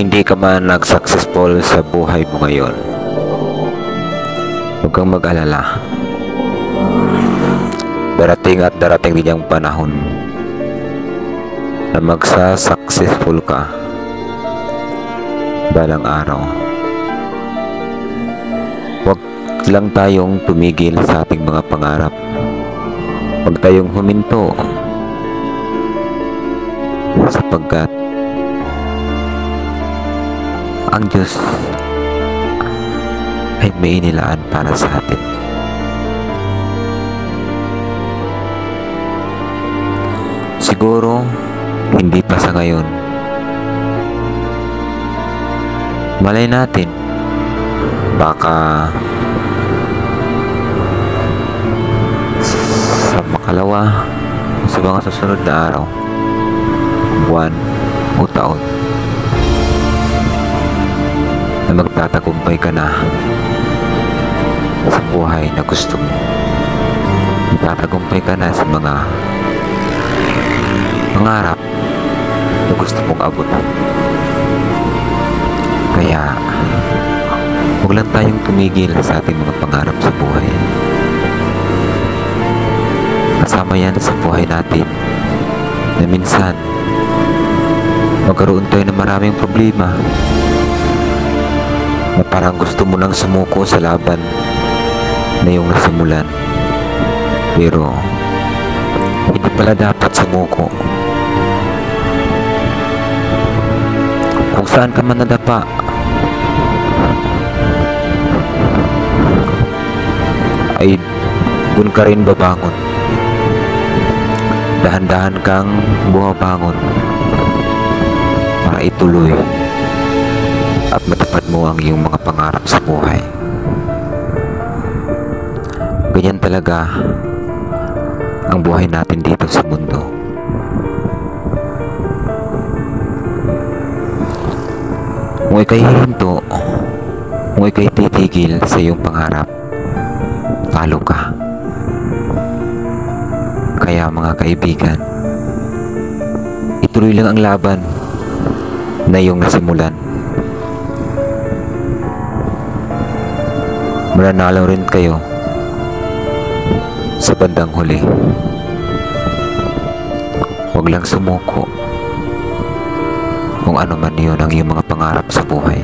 hindi ka man nag-successful sa buhay mo ngayon, huwag kang mag-alala. Darating at darating din ang panahon na magsa-successful ka balang araw. Huwag lang tayong tumigil sa ating mga pangarap. Huwag tayong huminto, sapagkat ang Diyos ay may inilaan para sa atin. Siguro hindi pa sa ngayon. Malay natin, baka sa makalawa, sa mga susunod na araw, buwan o taon, na magtatagumpay ka na sa buhay na gusto mo. Magtatagumpay ka na sa mga pangarap na gusto mong abot. Kaya huwag lang tayong tumigil sa ating mga pangarap sa buhay. Kasama yan sa buhay natin na minsan magkaroon tayo ng maraming problema, na parang gusto mo nang sumuko sa laban na iyong nasimulan, pero hindi pala dapat sumuko. Kung saan ka man nadapa, ay dun ka rin babangon. Dahan-dahan kang bumabangon para ituloy at matupad mo ang iyong mga pangarap sa buhay. Ganyan talaga ang buhay natin dito sa mundo. Kung ika'y hihinto, kung ika'y titigil sa iyong pangarap, talo ka. Kaya mga kaibigan, ituloy lang ang laban na iyong nasimulan. Mananalo rin kayo sa bandang huli. Huwag lang sumuko kung ano man yun ang iyong mga pangarap sa buhay.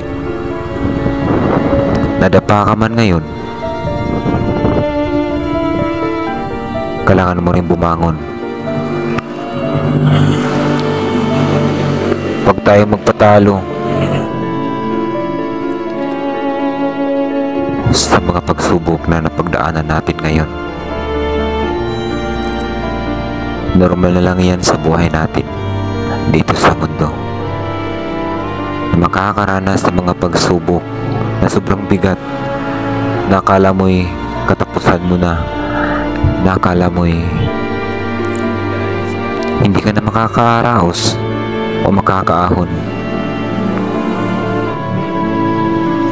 Nadapa ka man ngayon, kailangan mo rin bumangon. Huwag tayong magpatalo sa mga pagsubok na napagdaanan natin ngayon. Normal na lang yan sa buhay natin dito sa mundo. Makakaranas ng mga pagsubok na sobrang bigat, na akala mo'y katapusan mo na, na akala mo'y hindi ka na makakaraos o makakaahon.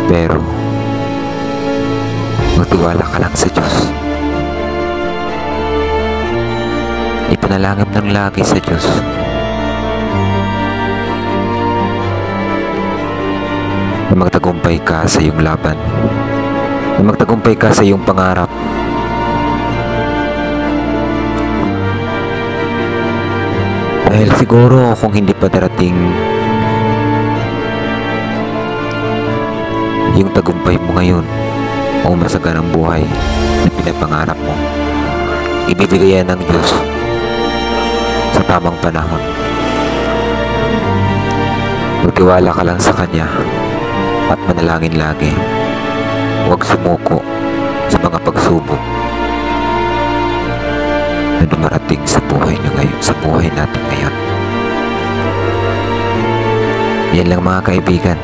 Pero magtiwala ka lang sa Diyos. Ipanalangin ng lagi sa Diyos na magtagumpay ka sa iyong laban, na magtagumpay ka sa iyong pangarap. Dahil siguro kung hindi pa darating yung tagumpay mo ngayon o masaganang buhay na pinapangarap mo, ibibigay yan ng Diyos sa tamang panahon. Magtiwala ka lang sa Kanya at manalangin lagi. Huwag sumuko sa mga pagsubok na dumarating sa buhay niyo ngayon, sa buhay natin ngayon. Yan lang mga kaibigan.